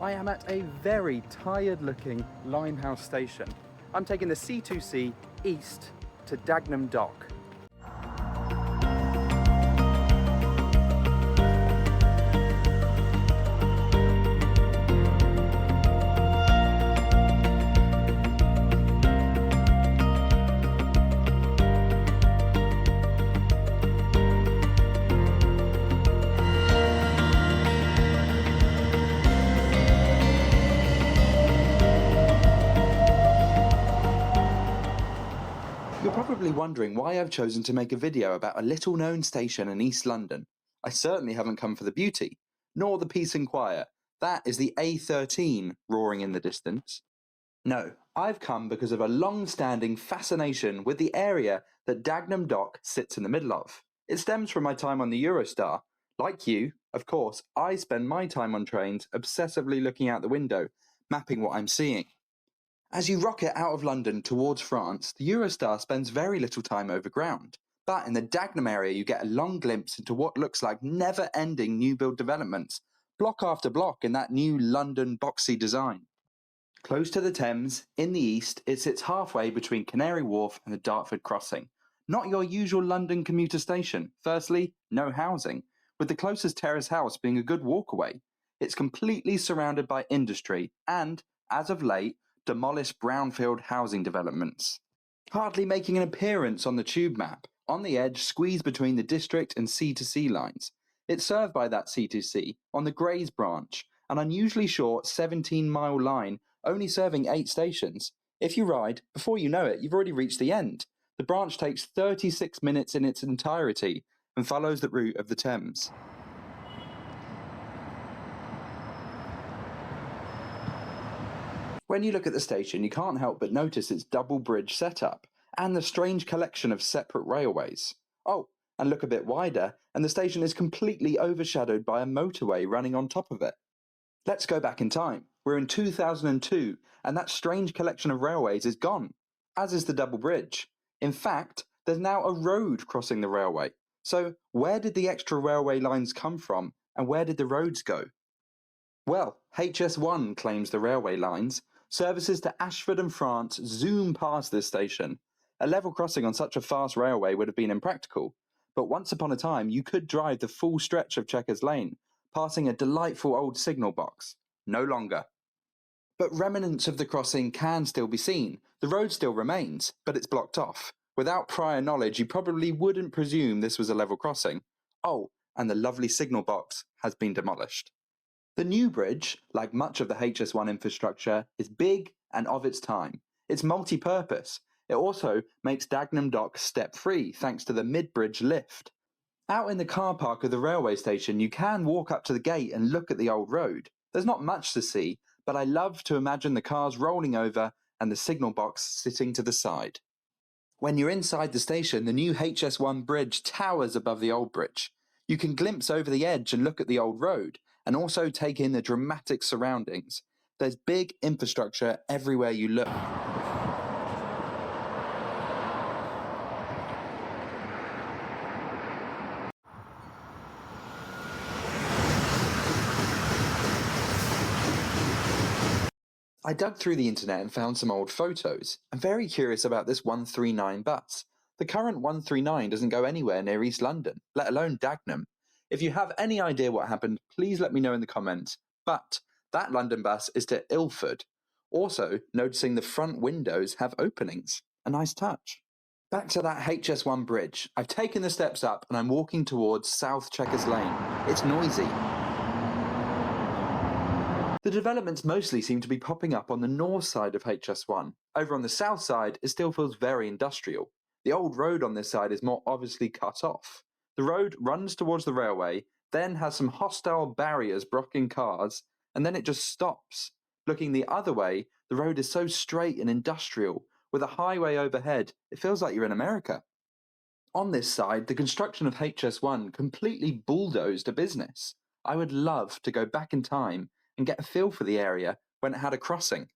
I am at a very tired-looking Limehouse station. I'm taking the C2C east to Dagenham Dock. You're probably wondering why I've chosen to make a video about a little-known station in East London. I certainly haven't come for the beauty, nor the peace and quiet. That is the A13 roaring in the distance. No, I've come because of a long-standing fascination with the area that Dagenham Dock sits in the middle of. It stems from my time on the Eurostar. Like you, of course, I spend my time on trains obsessively looking out the window, mapping what I'm seeing. As you rocket out of London towards France, the Eurostar spends very little time overground. But in the Dagenham area, you get a long glimpse into what looks like never-ending new build developments, block after block in that new London boxy design. Close to the Thames, in the east, it sits halfway between Canary Wharf and the Dartford Crossing. Not your usual London commuter station. Firstly, no housing, with the closest terrace house being a good walk away. It's completely surrounded by industry and, as of late, demolished brownfield housing developments. Hardly making an appearance on the tube map, on the edge squeezed between the District and C2C lines. It's served by that C2C on the Grays branch, an unusually short 17-mile line only serving 8 stations. If you ride, before you know it, you've already reached the end. The branch takes 36 minutes in its entirety and follows the route of the Thames. When you look at the station, you can't help but notice its double bridge setup and the strange collection of separate railways. Oh, and look a bit wider, and the station is completely overshadowed by a motorway running on top of it. Let's go back in time. We're in 2002, and that strange collection of railways is gone, as is the double bridge. In fact, there's now a road crossing the railway. So where did the extra railway lines come from, and where did the roads go? Well, HS1 claims the railway lines. Services to Ashford and France zoom past this station. A level crossing on such a fast railway would have been impractical, but once upon a time you could drive the full stretch of Chequers Lane, passing a delightful old signal box. No longer. But remnants of the crossing can still be seen. The road still remains, but it's blocked off. Without prior knowledge, you probably wouldn't presume this was a level crossing. Oh, and the lovely signal box has been demolished. The new bridge, like much of the HS1 infrastructure, is big and of its time. It's multi-purpose. It also makes Dagenham Dock step-free thanks to the mid-bridge lift. Out in the car park of the railway station, you can walk up to the gate and look at the old road. There's not much to see, but I love to imagine the cars rolling over and the signal box sitting to the side. When you're inside the station, the new HS1 bridge towers above the old bridge. You can glimpse over the edge and look at the old road, and also take in the dramatic surroundings. There's big infrastructure everywhere you look. I dug through the internet and found some old photos. I'm very curious about this 139 bus. The current 139 doesn't go anywhere near East London, let alone Dagenham. If you have any idea what happened, please let me know in the comments. But that London bus is to Ilford. Also, noticing the front windows have openings. A nice touch. Back to that HS1 bridge. I've taken the steps up and I'm walking towards South Chequers Lane. It's noisy. The developments mostly seem to be popping up on the north side of HS1. Over on the south side, it still feels very industrial. The old road on this side is more obviously cut off. The road runs towards the railway, then has some hostile barriers blocking cars, and then it just stops. Looking the other way, the road is so straight and industrial, with a highway overhead, it feels like you're in America. On this side, the construction of HS1 completely bulldozed a business. I would love to go back in time and get a feel for the area when it had a crossing.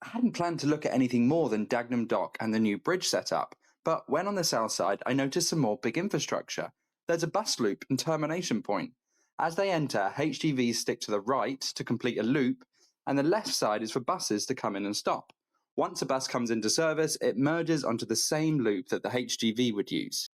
I hadn't planned to look at anything more than Dagenham Dock and the new bridge setup, But when on the south side, I noticed some more big infrastructure. There's a bus loop and termination point. As they enter, HGVs stick to the right to complete a loop, and the left side is for buses to come in and stop. Once a bus comes into service, it merges onto the same loop that the HGV would use.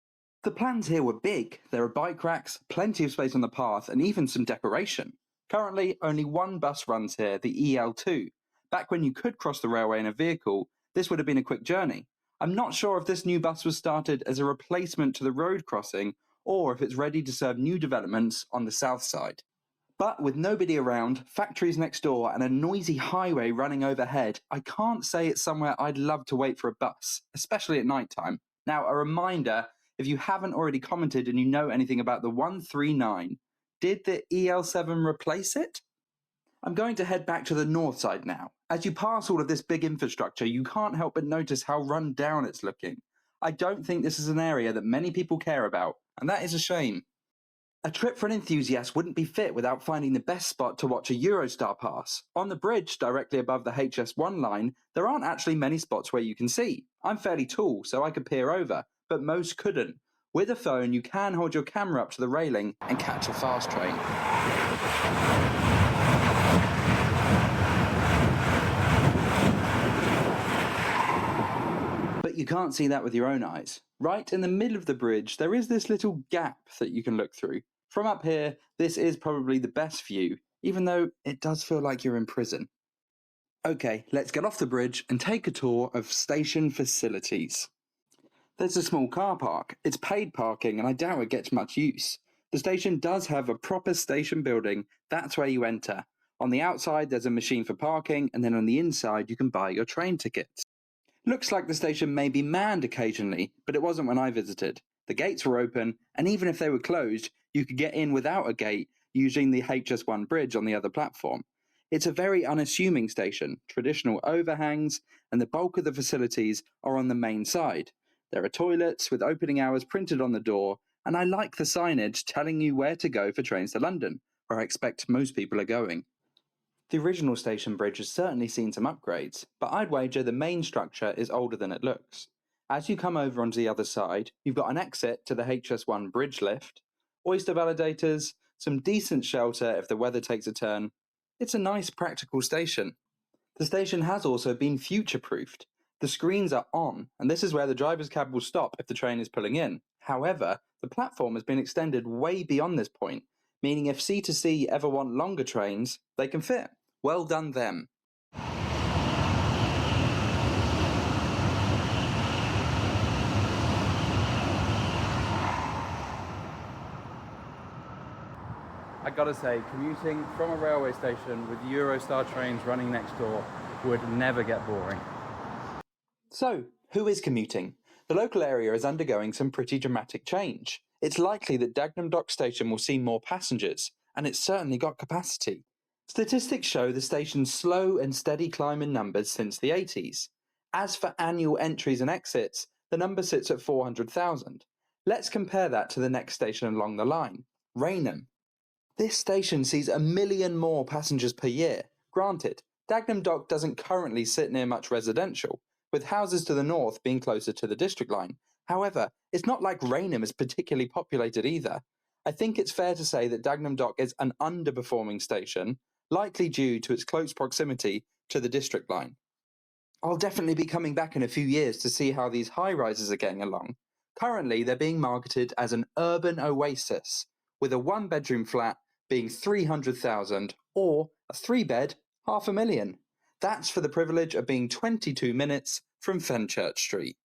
The plans here were big. There are bike racks, plenty of space on the path, and even some decoration. Currently, only one bus runs here, the EL2. Back when you could cross the railway in a vehicle, this would have been a quick journey. I'm not sure if this new bus was started as a replacement to the road crossing or if it's ready to serve new developments on the south side. But with nobody around, factories next door, and a noisy highway running overhead, I can't say it's somewhere I'd love to wait for a bus, especially at night time. Now, a reminder, if you haven't already commented and you know anything about the 139, did the EL7 replace it? I'm going to head back to the north side now. As you pass all of this big infrastructure, you can't help but notice how run down it's looking. I don't think this is an area that many people care about, and that is a shame. A trip for an enthusiast wouldn't be fit without finding the best spot to watch a Eurostar pass. On the bridge, directly above the HS1 line, there aren't actually many spots where you can see. I'm fairly tall, so I could peer over, but most couldn't. With a phone, you can hold your camera up to the railing and catch a fast train. But you can't see that with your own eyes. Right in the middle of the bridge, there is this little gap that you can look through. From up here, this is probably the best view, even though it does feel like you're in prison. Okay, let's get off the bridge and take a tour of station facilities. There's a small car park. It's paid parking and I doubt it gets much use. The station does have a proper station building. That's where you enter. On the outside, there's a machine for parking, and then on the inside, you can buy your train tickets. Looks like the station may be manned occasionally, but it wasn't when I visited. The gates were open, and even if they were closed, you could get in without a gate using the HS1 bridge on the other platform. It's a very unassuming station, traditional overhangs, and the bulk of the facilities are on the main side. There are toilets with opening hours printed on the door, and I like the signage telling you where to go for trains to London, where I expect most people are going. The original station bridge has certainly seen some upgrades, but I'd wager the main structure is older than it looks. As you come over onto the other side, you've got an exit to the HS1 bridge lift, oyster validators, some decent shelter if the weather takes a turn. It's a nice practical station. The station has also been future-proofed. The screens are on, and this is where the driver's cab will stop if the train is pulling in. However, the platform has been extended way beyond this point, meaning if C2C ever want longer trains, they can fit. Well done them. I gotta say, commuting from a railway station with Eurostar trains running next door would never get boring. So, who is commuting? The local area is undergoing some pretty dramatic change. It's likely that Dagenham Dock station will see more passengers, and it's certainly got capacity. Statistics show the station's slow and steady climb in numbers since the 80s. As for annual entries and exits, the number sits at 400,000. Let's compare that to the next station along the line, Rainham. This station sees 1 million more passengers per year. Granted, Dagenham Dock doesn't currently sit near much residential, with houses to the north being closer to the district line. However, it's not like Rainham is particularly populated either. I think it's fair to say that Dagenham Dock is an underperforming station, likely due to its close proximity to the district line. I'll definitely be coming back in a few years to see how these high-rises are getting along. Currently, they're being marketed as an urban oasis, with a one-bedroom flat being 300,000 or a three-bed, 500,000. That's for the privilege of being 22 minutes from Fenchurch Street.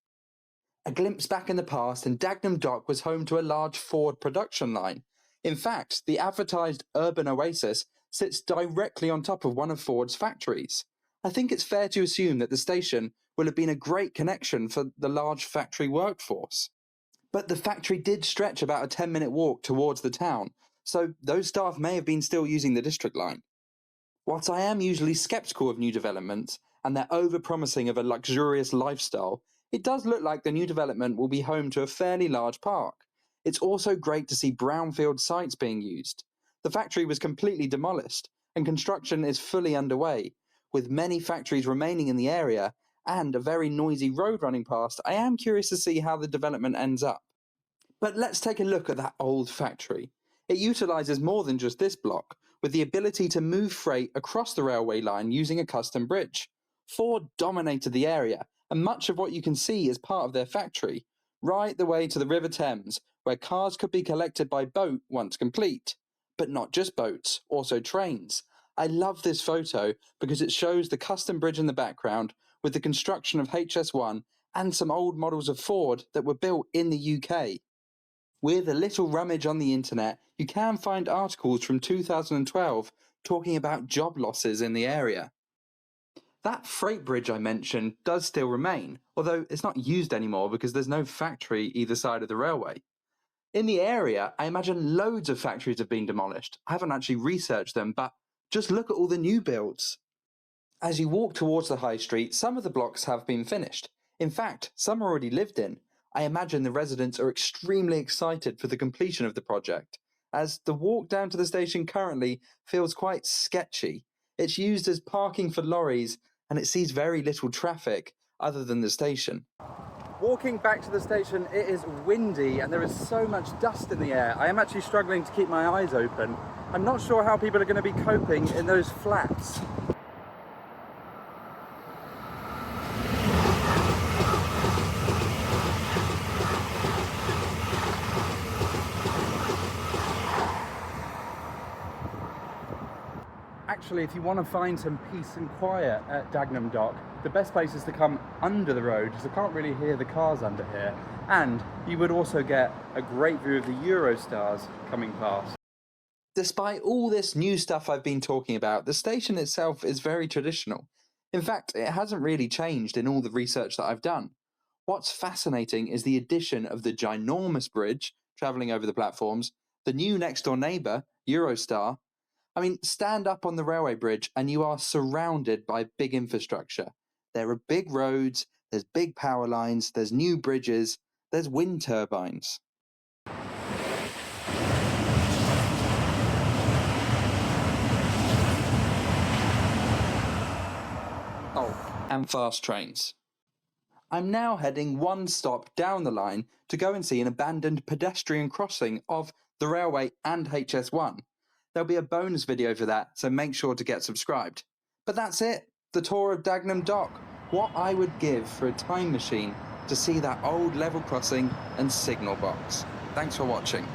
A glimpse back in the past, and Dagenham Dock was home to a large Ford production line. In fact, the advertised urban oasis sits directly on top of one of Ford's factories. I think it's fair to assume that the station will have been a great connection for the large factory workforce. But the factory did stretch about a 10-minute walk towards the town, so those staff may have been still using the district line. Whilst I am usually sceptical of new developments and their over-promising of a luxurious lifestyle, it does look like the new development will be home to a fairly large park. It's also great to see brownfield sites being used. The factory was completely demolished, and construction is fully underway, with many factories remaining in the area and a very noisy road running past, I am curious to see how the development ends up. But let's take a look at that old factory. It utilises more than just this block, with the ability to move freight across the railway line using a custom bridge. Ford dominated the area, and much of what you can see is part of their factory, right the way to the River Thames, where cars could be collected by boat once complete. But not just boats, also trains. I love this photo because it shows the custom bridge in the background with the construction of HS1 and some old models of Ford that were built in the UK. With a little rummage on the internet, you can find articles from 2012 talking about job losses in the area. That freight bridge I mentioned does still remain, although it's not used anymore because there's no factory either side of the railway. In the area, I imagine loads of factories have been demolished. I haven't actually researched them, but just look at all the new builds. As you walk towards the high street, some of the blocks have been finished. In fact, some are already lived in. I imagine the residents are extremely excited for the completion of the project, as the walk down to the station currently feels quite sketchy. It's used as parking for lorries, and it sees very little traffic other than the station. Walking back to the station, it is windy and there is so much dust in the air. I am actually struggling to keep my eyes open. I'm not sure how people are going to be coping in those flats. Actually, if you want to find some peace and quiet at Dagenham Dock, the best place is to come under the road, because I can't really hear the cars under here. And you would also get a great view of the Eurostars coming past. Despite all this new stuff I've been talking about, the station itself is very traditional. In fact, it hasn't really changed in all the research that I've done. What's fascinating is the addition of the ginormous bridge travelling over the platforms, the new next door neighbour, Eurostar. I mean, stand up on the railway bridge and you are surrounded by big infrastructure. There are big roads, there's big power lines, there's new bridges, there's wind turbines. Oh, and fast trains. I'm now heading one stop down the line to go and see an abandoned pedestrian crossing of the railway and HS1. There'll be a bonus video for that, so make sure to get subscribed. But that's it, the tour of Dagenham Dock. What I would give for a time machine to see that old level crossing and signal box. Thanks for watching.